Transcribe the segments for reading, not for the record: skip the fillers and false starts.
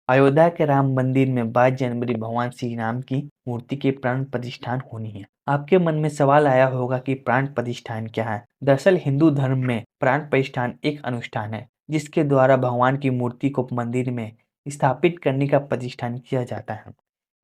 अयोध्या के राम मंदिर में 22 जनवरी भगवान श्री राम की मूर्ति के प्राण प्रतिष्ठान होनी है। आपके मन में सवाल आया होगा कि प्राण प्रतिष्ठान क्या है। दरअसल हिंदू धर्म में प्राण प्रतिष्ठान एक अनुष्ठान है जिसके द्वारा भगवान की मूर्ति को मंदिर में स्थापित करने का प्रतिष्ठान किया जाता है।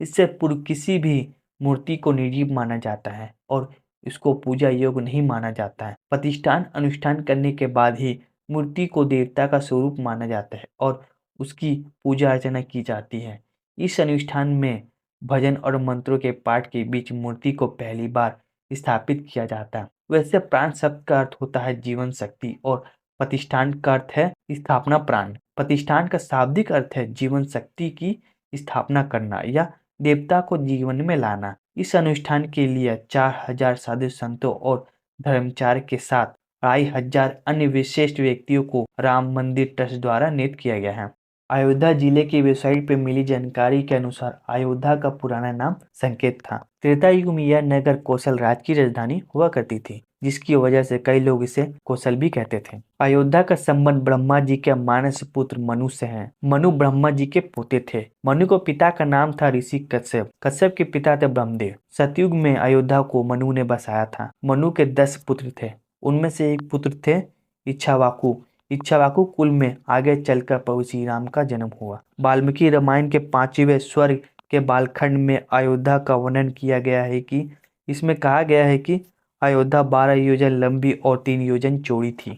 इससे पूर्व किसी भी मूर्ति को निर्जीव माना जाता है और इसको पूजा योग्य नहीं माना जाता है। प्रतिष्ठान अनुष्ठान करने के बाद ही मूर्ति को देवता का स्वरूप माना जाता है और उसकी पूजा अर्चना की जाती है। इस अनुष्ठान में भजन और मंत्रों के पाठ के बीच मूर्ति को पहली बार स्थापित किया जाता है। वैसे प्राण शब्द का अर्थ होता है जीवन शक्ति और प्रतिष्ठान का अर्थ है स्थापना प्राण। प्रतिष्ठान का शाब्दिक अर्थ है जीवन शक्ति की स्थापना करना या देवता को जीवन में लाना। इस अनुष्ठान के लिए 4000 साधु संतों और धर्मचार्य के साथ 2500 अन्य विशिष्ट व्यक्तियों को राम मंदिर ट्रस्ट द्वारा नियुक्त किया गया है। अयोध्या जिले की वेबसाइट पर मिली जानकारी के अनुसार अयोध्या का पुराना नाम संकेत था। त्रेता युग में यह नगर कौशल राज की राजधानी हुआ करती थी, जिसकी वजह से कई लोग इसे कौशल भी कहते थे। अयोध्या का संबंध ब्रह्मा जी के मानस पुत्र मनु से है। मनु ब्रह्मा जी के पोते थे। मनु को पिता का नाम था ऋषि कश्यप। कश्यप के पिता थे ब्रह्मदेव। सतयुग में अयोध्या को मनु ने बसाया था। मनु के 10 पुत्र थे। उनमें से एक पुत्र थे इक्ष्वाकु। इक्ष्वाकु कुल में आगे चलकर प्रभु श्री राम का जन्म हुआ। वाल्मीकि रामायण के 5वें स्वर्ग के बालखंड में अयोध्या का वर्णन किया गया है कि इसमें कहा गया है कि अयोध्या 12 योजन लंबी और 3 योजन चौड़ी थी।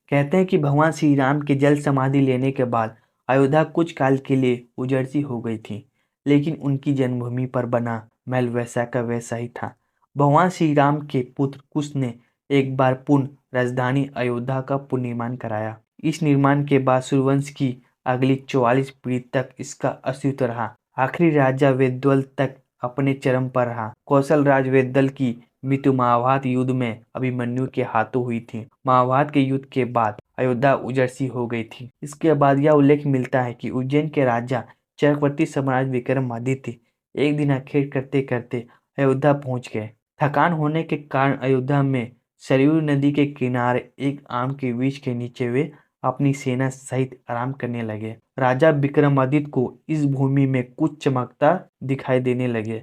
कहते हैं कि भगवान श्री राम के जल समाधि लेने के बाद अयोध्या कुछ काल के लिए उजड़-सी हो गई थी, लेकिन उनकी जन्मभूमि पर बना महल वैसा का वैसा ही था। भगवान श्री राम के पुत्र कुश ने एक बार पुनः राजधानी अयोध्या का पुनर्निर्माण कराया। इस निर्माण के बाद सूर्यवंश की अगली 44 पीढ़ी तक इसका अस्तित्व रहा। आखिरी राजा वेदवल तक अपने चरम पर रहा। कौशल राज वेदवल की मृत्यु महाभारत युद्ध में अभिमन्यु के हाथों हुई थी। महाभारत के युद्ध के बाद अयोध्या उजड़ सी हो गई थी। इसके बाद यह उल्लेख मिलता है कि उज्जैन के राजा चक्रवर्ती सम्राट विक्रमादित्य एक दिन आखेट करते करते अयोध्या पहुंच गए। थकान होने के कारण अयोध्या में सरयू नदी के किनारे एक आम के वृक्ष के नीचे वे अपनी सेना सहित आराम करने लगे। राजा विक्रमादित्य को इस भूमि में कुछ चमकता दिखाई देने लगे।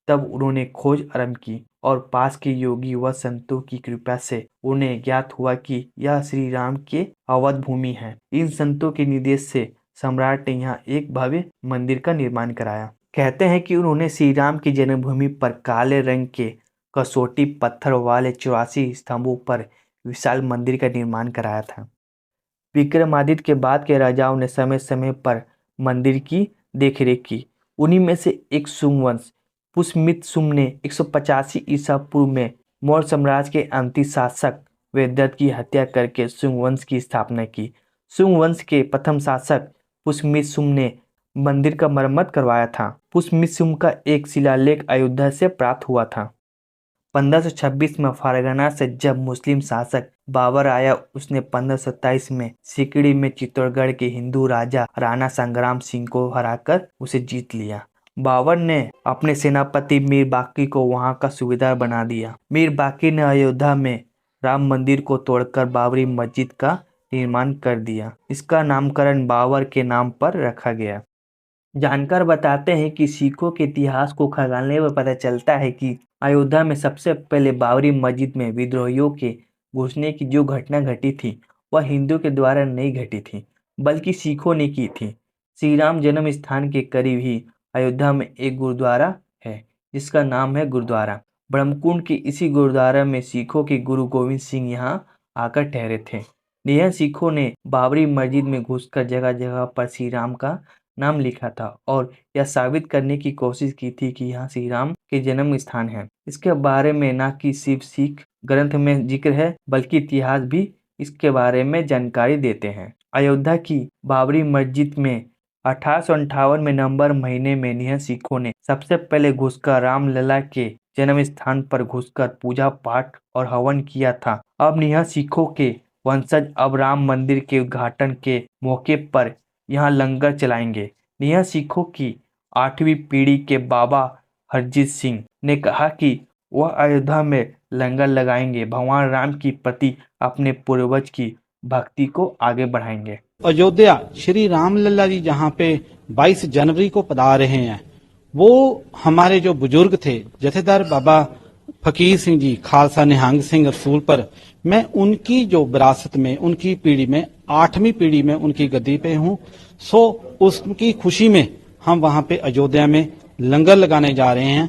तब उन्होंने खोज आरंभ की और पास के योगी व संतों की कृपा से उन्हें ज्ञात हुआ कि यह श्री राम के अवध भूमि है। इन संतों के निर्देश से सम्राट ने यहाँ एक भव्य मंदिर का निर्माण कराया। कहते हैं कि उन्होंने श्री राम की जन्मभूमि पर काले रंग के कसौटी पत्थर वाले 84 स्तंभों पर विशाल मंदिर का निर्माण कराया था। विक्रमादित्य के बाद के राजाओं ने समय समय पर मंदिर की देखरेख की। उन्हीं में से एक सुंगवंश पुष्यमित्र सुंग ने 185 ईसा पूर्व में मौर्य साम्राज्य के अंतिम शासक वेददत्त की हत्या करके सुंग वंश की स्थापना की। सुंग वंश के प्रथम शासक पुष्यमित्र सुंग ने मंदिर का मरम्मत करवाया था। पुष्यमित्र सुंग का एक शिलालेख अयोध्या से प्राप्त हुआ था। 1526 में फारगना से जब मुस्लिम शासक बाबर आया, उसने 1527 में सिकड़ी में चित्तौड़गढ़ के हिंदू राजा राणा संग्राम सिंह को हराकर उसे जीत लिया। बाबर ने अपने सेनापति मीर बाकी को वहां का सूबेदार बना दिया। मीर बाकी ने अयोध्या में राम मंदिर को तोड़कर बाबरी मस्जिद का निर्माण कर दिया। इसका नामकरण बाबर के नाम पर रखा गया। जानकार बताते हैं कि सिखों के इतिहास को खंगालने पर पता चलता है कि अयोध्या में सबसे पहले बाबरी मस्जिद में विद्रोहियों के घुसने की जो घटना घटी थी वह हिंदू के द्वारा नहीं घटी थी, बल्कि सिखों ने की थी। श्री राम जन्म स्थान के करीब ही अयोध्या में एक गुरुद्वारा है जिसका नाम है गुरुद्वारा ब्रह्मकुंड की। इसी गुरुद्वारा में सिखों के गुरु गोविंद सिंह यहाँ आकर ठहरे थे। यह सिखों ने बाबरी मस्जिद में घुसकर जगह जगह पर श्री राम का नाम लिखा था और यह साबित करने की कोशिश की थी कि यहाँ श्री राम के जन्म स्थान है। इसके बारे में न कि सिर्फ सिख ग्रंथ में जिक्र है, बल्कि इतिहास भी इसके बारे में जानकारी देते हैं। अयोध्या की बाबरी मस्जिद में 1858 में नवंबर महीने में निहर सिखों ने सबसे पहले घुसकर रामलला के जन्म स्थान पर घुसकर पूजा पाठ और हवन किया था। अब निहर सिखों के वंशज अब राम मंदिर के उद्घाटन के मौके पर यहाँ लंगर चलाएंगे। निहर सिखों की 8वीं पीढ़ी के बाबा हरजीत सिंह ने कहा कि वह अयोध्या में लंगर लगाएंगे, भगवान राम की प्रति अपने पूर्वज की भक्ति को आगे बढ़ाएंगे। अयोध्या श्री रामलला जी जहाँ पे 22 जनवरी को पधार रहे हैं, वो हमारे जो बुजुर्ग थे जथेदार बाबा फकीर सिंह जी, खालसा निहंग सिंह रसूल पर, मैं उनकी जो विरासत में, उनकी पीढ़ी में 8वीं पीढ़ी में उनकी गद्दी पे हूँ। सो उसकी खुशी में हम वहाँ पे अयोध्या में लंगर लगाने जा रहे हैं।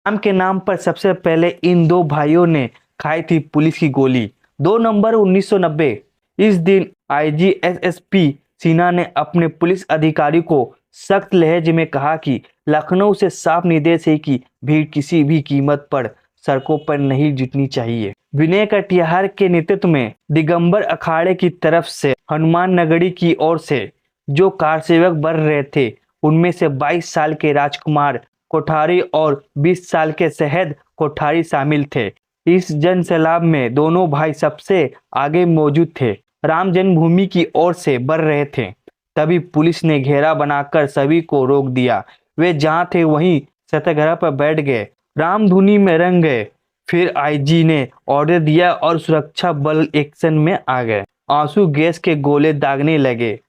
राम के नाम पर सबसे पहले इन दो भाइयों ने खाई थी पुलिस की गोली। 2 नवंबर 1990 इस दिन आईजी एसएसपी सिन्हा ने अपने पुलिस अधिकारी को सख्त लहजे में कहा कि लखनऊ से साफ निर्देश है कि भीड़ किसी भी कीमत पर सड़कों पर नहीं जुटनी चाहिए। विनय कटियार के नेतृत्व में दिगंबर अखाड़े की तरफ से हनुमान नगरी की ओर से जो कार सेवक बढ़ रहे थे, उनमें से 22 साल के राजकुमार कोठारी और 20 साल के शहद कोठारी शामिल थे। इस जन सैलाब में दोनों भाई सबसे आगे मौजूद थे। राम जन्मभूमि की ओर से बढ़ रहे थे। तभी पुलिस ने घेरा बनाकर सभी को रोक दिया। वे जहां थे वहीं सत्याग्रह पर बैठ गए, रामधुनी में रंग गए। फिर आईजी ने ऑर्डर दिया और सुरक्षा बल एक्शन में आ गए। आंसू गैस के गोले दागने लगे,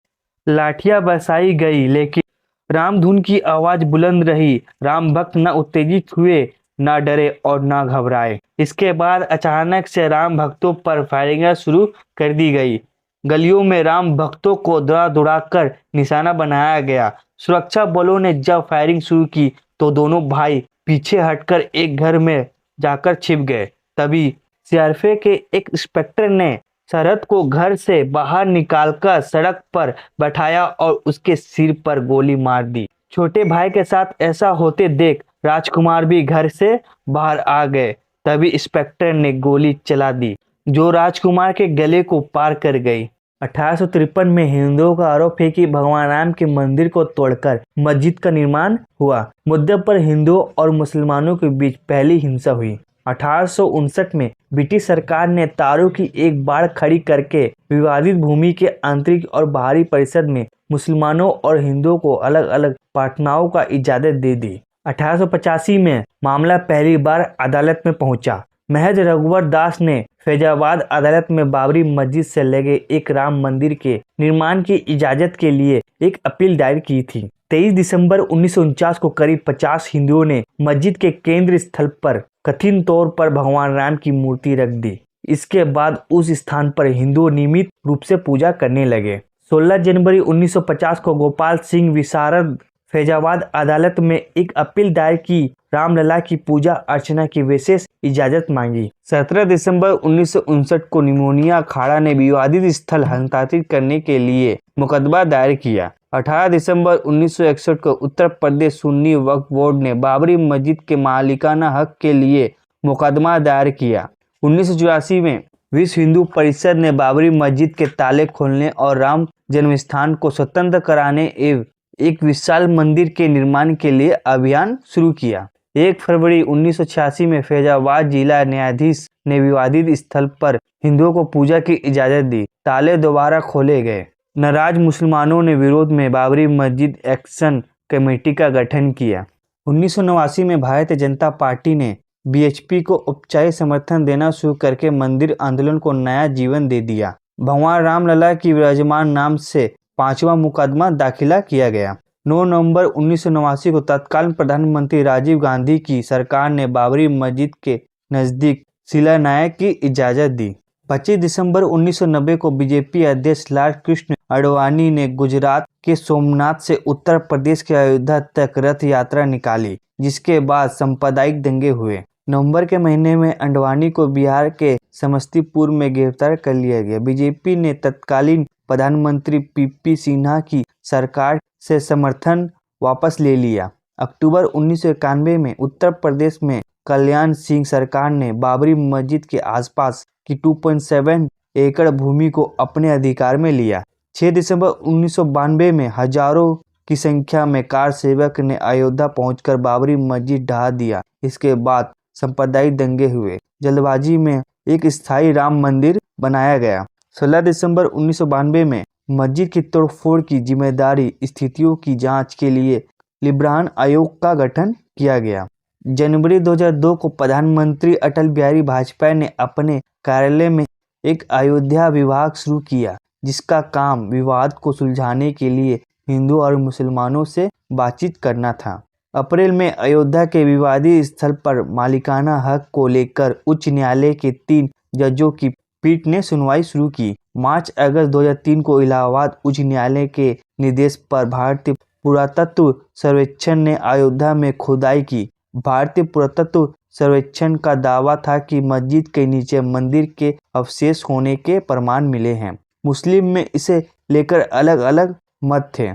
लाठियां बरसाई गई, लेकिन रामधुन की आवाज बुलंद रही। राम भक्त न उत्तेजित हुए, न डरे और न घबराए। इसके बाद अचानक से राम भक्तों पर फायरिंग शुरू कर दी गई। गलियों में राम भक्तों को दौड़ा कर निशाना बनाया गया। सुरक्षा बलों ने जब फायरिंग शुरू की तो दोनों भाई पीछे हटकर एक घर में जाकर छिप गए। तभी सीआरपीएफ के एक इंस्पेक्टर ने शरद को घर से बाहर निकालकर सड़क पर बैठाया और उसके सिर पर गोली मार दी। छोटे भाई के साथ ऐसा होते देख राजकुमार भी घर से बाहर आ गए। तभी इंस्पेक्टर ने गोली चला दी जो राजकुमार के गले को पार कर गई। 1853 में हिंदुओं का आरोप है कि भगवान राम के मंदिर को तोड़कर मस्जिद का निर्माण हुआ। मुद्दे पर हिंदुओं और मुसलमानों के बीच पहली हिंसा हुई। 1859 में ब्रिटिश सरकार ने तारों की एक बाड़ खड़ी करके विवादित भूमि के आंतरिक और बाहरी परिसर में मुसलमानों और हिंदुओं को अलग अलग प्रार्थनाओं का इजाजत दे दी। 1885 में मामला पहली बार अदालत में पहुंचा। महज रघुवर दास ने फैजाबाद अदालत में बाबरी मस्जिद से लगे एक राम मंदिर के निर्माण की इजाजत के लिए एक अपील दायर की थी। 23 दिसंबर 1949 को करीब 50 हिंदुओं ने मस्जिद के केंद्र स्थल पर कथित तौर पर भगवान राम की मूर्ति रख दी। इसके बाद उस स्थान पर हिंदू नियमित रूप से पूजा करने लगे। 16 जनवरी 1950 को गोपाल सिंह विशारद फैजाबाद अदालत में एक अपील दायर की रामलला की पूजा अर्चना की विशेष इजाजत मांगी। 17 दिसंबर 1959 को निमोनिया अखाड़ा ने विवादित स्थल हस्तांतरित करने के लिए मुकदमा दायर किया। 18 दिसंबर 1961 को उत्तर प्रदेश सुन्नी वक्फ बोर्ड ने बाबरी मस्जिद के मालिकाना हक के लिए मुकदमा दायर किया। 1984 में विश्व हिंदू परिषद ने बाबरी मस्जिद के ताले खोलने और राम जन्मस्थान को स्वतंत्र कराने एवं एक विशाल मंदिर के निर्माण के लिए अभियान शुरू किया। 1 फरवरी 1986 में फैजाबाद जिला न्यायाधीश ने विवादित स्थल पर हिंदुओं को पूजा की इजाजत दी। ताले दोबारा खोले गए। नाराज मुसलमानों ने विरोध में बाबरी मस्जिद एक्शन कमेटी का गठन किया। 1989 में भारतीय जनता पार्टी ने बीएचपी को औपचारिक समर्थन देना शुरू करके मंदिर आंदोलन को नया जीवन दे दिया। भगवान रामलला की विराजमान नाम से 5वां मुकदमा दाखिला किया गया। 9 नवंबर 1989 को तत्कालीन प्रधानमंत्री राजीव गांधी की सरकार ने बाबरी मस्जिद के नजदीक शिलान्यास की इजाजत दी। 25 दिसंबर 1990 को बीजेपी अध्यक्ष लाल कृष्ण आडवाणी ने गुजरात के सोमनाथ से उत्तर प्रदेश के अयोध्या तक रथ यात्रा निकाली, जिसके बाद सांप्रदायिक दंगे हुए। नवंबर के महीने में आडवाणी को बिहार के समस्तीपुर में गिरफ्तार कर लिया गया। बीजेपी ने तत्कालीन प्रधानमंत्री पीपी सिन्हा की सरकार से समर्थन वापस ले लिया। अक्टूबर 1991 में उत्तर प्रदेश में कल्याण सिंह सरकार ने बाबरी मस्जिद के आसपास की 2.7 एकड़ भूमि को अपने अधिकार में लिया। 6 दिसंबर 1992 में हजारों की संख्या में कार सेवक ने अयोध्या पहुंचकर बाबरी मस्जिद ढहा दिया। इसके बाद सांप्रदायिक दंगे हुए। जल्दबाजी में एक स्थायी राम मंदिर बनाया गया। 16 दिसंबर 1992 में मस्जिद की तोड़फोड़ की जिम्मेदारी स्थितियों की जांच के लिए लिब्रान आयोग का गठन किया गया। जनवरी 2002 को प्रधानमंत्री अटल बिहारी वाजपेयी ने अपने कार्यालय में एक अयोध्या विभाग शुरू किया, जिसका काम विवाद को सुलझाने के लिए हिंदू और मुसलमानों से बातचीत करना था। अप्रैल में अयोध्या के विवादित स्थल पर मालिकाना हक को लेकर उच्च न्यायालय के 3 जजों की पीठ ने सुनवाई शुरू की। मार्च अगस्त 2003 को इलाहाबाद उच्च न्यायालय के निर्देश पर भारतीय पुरातत्व सर्वेक्षण ने अयोध्या में खुदाई की। भारतीय पुरातत्व सर्वेक्षण का दावा था कि मस्जिद के नीचे मंदिर के अवशेष होने के प्रमाण मिले हैं। मुस्लिम में इसे लेकर अलग अलग मत थे।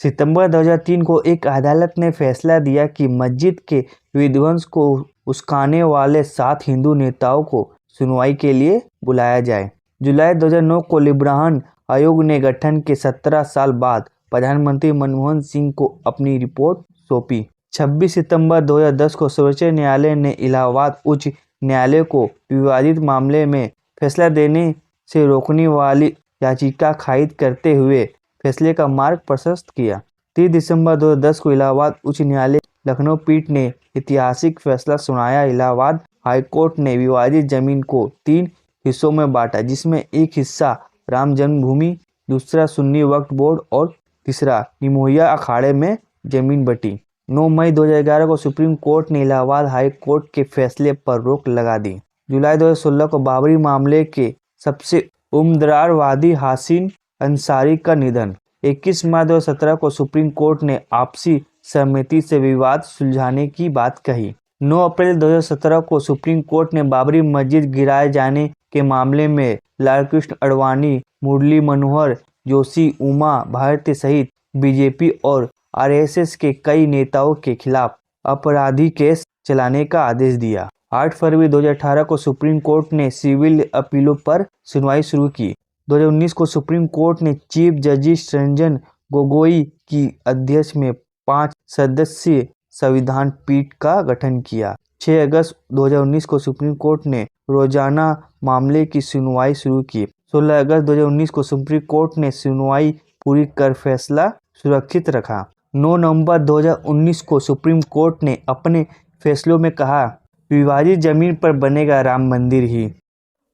सितंबर 2003 को एक अदालत ने फैसला दिया कि मस्जिद के विध्वंस को उस्काने वाले 7 हिंदू नेताओं को सुनवाई के लिए बुलाया जाए। जुलाई 2009 को लिब्राहन आयोग ने गठन के 17 साल बाद प्रधानमंत्री मनमोहन सिंह को अपनी रिपोर्ट सौंपी। 26 सितंबर 2010 को सर्वोच्च न्यायालय ने इलाहाबाद उच्च न्यायालय को विवादित मामले में फैसला देने से रोकने वाली याचिका खारिज करते हुए फैसले का मार्ग प्रशस्त किया। 30 दिसंबर 2010 को इलाहाबाद उच्च न्यायालय लखनऊ पीठ ने ऐतिहासिक फैसला सुनाया। इलाहाबाद हाईकोर्ट ने विवादित जमीन को 3 हिस्सों में बांटा, जिसमें एक हिस्सा राम जन्मभूमि, दूसरा सुन्नी वक्फ बोर्ड और तीसरा निमोहिया अखाड़े में जमीन बटी। 9 मई 2011 को सुप्रीम कोर्ट ने इलाहाबाद हाई कोर्ट के फैसले पर रोक लगा दी। जुलाई 2016 को बाबरी मामले के सबसे उम्रदराज वादी हासिन अंसारी का निधन। 21 मार्च 2017 को सुप्रीम कोर्ट ने आपसी सहमति से विवाद सुलझाने की बात कही। 9 अप्रैल 2017 को सुप्रीम कोर्ट ने बाबरी मस्जिद गिराए जाने के मामले में लालकृष्ण आडवाणी, मुरली मनोहर जोशी, उमा भारती सहित बीजेपी और आरएसएस के कई नेताओं के खिलाफ अपराधी केस चलाने का आदेश दिया। 8 फरवरी 2018 को सुप्रीम कोर्ट ने सिविल अपीलों पर सुनवाई शुरू की। 2019 को सुप्रीम कोर्ट ने चीफ जस्टिस रंजन गोगोई की अध्यक्ष में 5 सदस्यीय संविधान पीठ का गठन किया। 6 अगस्त 2019 को सुप्रीम कोर्ट ने रोजाना मामले की सुनवाई शुरू की। 16 अगस्त 2019 को सुप्रीम कोर्ट ने सुनवाई पूरी कर फैसला सुरक्षित रखा। 9 नवंबर 2019 को सुप्रीम कोर्ट ने अपने फैसलों में कहा, विवादित जमीन पर बनेगा राम मंदिर ही।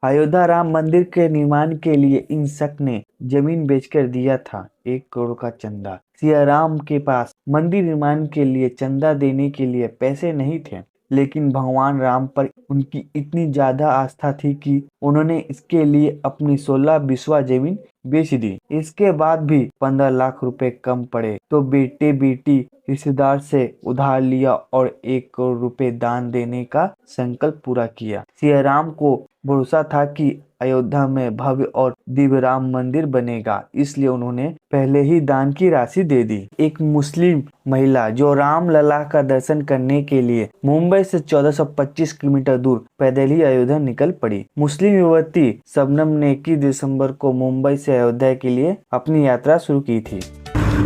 अयोध्या राम मंदिर के निर्माण के लिए इन शख्स ने जमीन बेचकर दिया था 1 करोड़ का चंदा। सिया राम के पास मंदिर निर्माण के लिए चंदा देने के लिए पैसे नहीं थे, लेकिन भगवान राम पर उनकी इतनी ज्यादा आस्था थी कि उन्होंने इसके लिए अपनी 16 बिस्वा जमीन बेच दी। इसके बाद भी 15 लाख रुपए कम पड़े तो बेटे बेटी रिश्तेदार से उधार लिया और 1 करोड़ रुपए दान देने का संकल्प पूरा किया। सिया राम को भरोसा था कि अयोध्या में भव्य और दिव्य राम मंदिर बनेगा, इसलिए उन्होंने पहले ही दान की राशि दे दी। एक मुस्लिम महिला जो राम लला का दर्शन करने के लिए मुंबई से 1425 किलोमीटर दूर पैदल ही अयोध्या निकल पड़ी। मुस्लिम युवती शबनम ने 21 दिसंबर को मुंबई से अयोध्या के लिए अपनी यात्रा शुरू की थी।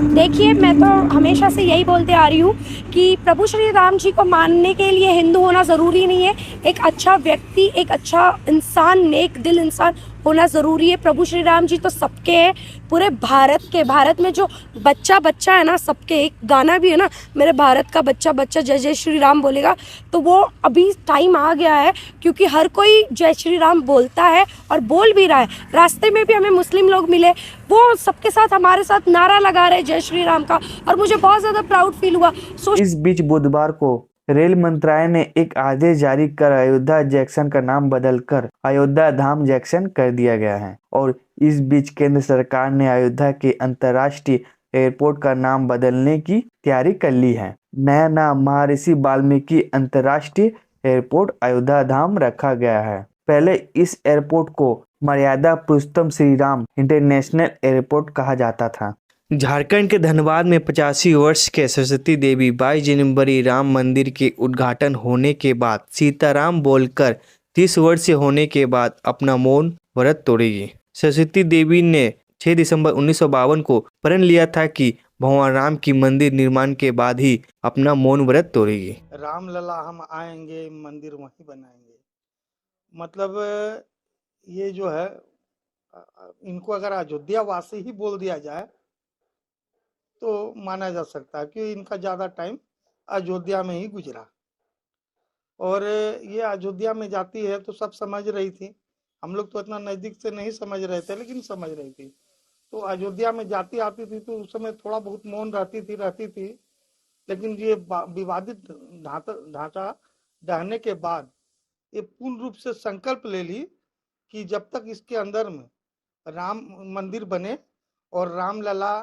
देखिए, मैं तो हमेशा से यही बोलते आ रही हूँ कि प्रभु श्री राम जी को मानने के लिए हिंदू होना ज़रूरी नहीं है। एक अच्छा व्यक्ति, एक अच्छा इंसान, नेक दिल इंसान होना ज़रूरी है। प्रभु श्री राम जी तो सबके हैं, पूरे भारत में जो बच्चा बच्चा है ना, सबके। एक गाना भी है ना, मेरे भारत का बच्चा बच्चा जय जय श्री राम बोलेगा। तो वो अभी टाइम आ गया है, क्योंकि हर कोई जय श्री राम बोलता है और बोल भी रहा है। रास्ते में भी हमें मुस्लिम लोग मिले, वो सबके साथ हमारे साथ नारा लगा रहे जय श्री राम का, और मुझे बहुत ज़्यादा प्राउड फील हुआ। इस बीच बुधवार को रेल मंत्रालय ने एक आदेश जारी कर अयोध्या जंक्शन का नाम बदलकर अयोध्या धाम जंक्शन कर दिया गया है। और इस बीच केंद्र सरकार ने अयोध्या के अंतर्राष्ट्रीय एयरपोर्ट का नाम बदलने की तैयारी कर ली है। नया नाम महर्षि वाल्मीकि अंतर्राष्ट्रीय एयरपोर्ट अयोध्या धाम रखा गया है। पहले इस एयरपोर्ट को मर्यादा पुरुषोत्तम श्री राम इंटरनेशनल एयरपोर्ट कहा जाता था। झारखंड के धनबाद में 85 वर्ष के सरस्वती देवी 22 जनवरी राम मंदिर के उद्घाटन होने के बाद सीताराम बोलकर 30 वर्षीय होने के बाद अपना मौन व्रत तोड़ेगी। सरस्वती देवी ने 6 दिसंबर 1952 को प्रण लिया था कि भगवान राम की मंदिर निर्माण के बाद ही अपना मौन व्रत तोड़ेगी। रामलला हम आएंगे, मंदिर वहीं बनाएंगे। मतलब ये जो है, इनको अगर अयोध्या वासी ही बोल दिया जाए तो माना जा सकता है कि इनका ज़्यादा टाइम अयोध्या में ही गुजरा। और ये अयोध्या में जाती है तो सब समझ रही थी, हम लोग तो इतना नज़दीक से नहीं समझ रहे थे, लेकिन समझ रही थी। तो अयोध्या में जाती आती थी तो उस समय थोड़ा बहुत मौन रहती थी। लेकिन ये विवादित ढांचा ढहने के बाद ये पूर्ण रूप से संकल्प ले ली कि जब तक इसके अंदर में राम मंदिर बने और रामलला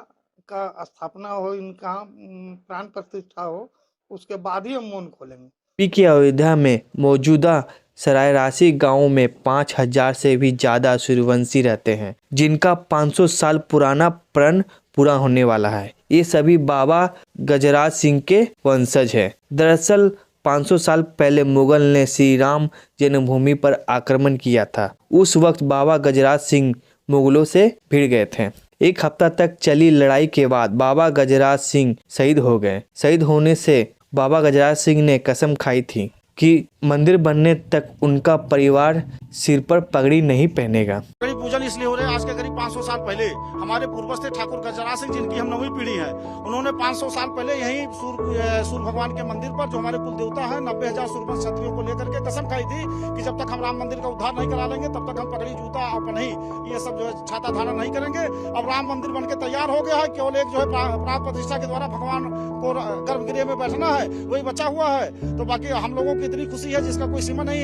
का स्थापना हो, इनका प्राण प्रतिष्ठा हो, उसके बाद ही हम मौन खोलेंगे। यूपी की अयोध्या में मौजूदा सरायरासी गांव में 5000 से भी ज्यादा सूर्यवंशी रहते हैं, जिनका 500 साल पुराना प्रण पूरा होने वाला है। ये सभी बाबा गजराज सिंह के वंशज हैं। दरअसल 500 साल पहले मुगल ने श्री राम जन्मभूमि पर आक्रमण किया था। उस वक्त बाबा गजराज सिंह मुगलों से भिड़ गए थे। एक हफ्ता तक चली लड़ाई के बाद बाबा गजराज सिंह शहीद हो गए। शहीद होने से बाबा गजराज सिंह ने कसम खाई थी कि मंदिर बनने तक उनका परिवार सिर पर पगड़ी नहीं पहनेगा। पगड़ी पूजन इसलिए हो रहे हैं, आज के करीब 500 साल पहले हमारे पूर्वज थे ठाकुर गजराज सिंह, जिनकी हम 9वीं पीढ़ी है। उन्होंने 500 साल पहले यही सूर्य भगवान के मंदिर पर, जो हमारे कुल देवता है, 90,000 सूर्यवंश क्षत्रियों को लेकर के कसम खाई थी कि जब तक हम राम मंदिर का उद्धार नहीं करा लेंगे तब तक हम पगड़ी, जूता और पन्ही ये सब जो है छाता धारण नहीं करेंगे। अब राम मंदिर बन के तैयार हो गया है। केवल एक जो है प्राण प्रतिष्ठा के द्वारा भगवान को गर्भगृह में बैठना है, वही बचा हुआ है। तो बाकी हम लोगों की इतनी खुशी है जिसका कोई सीमा नहीं है।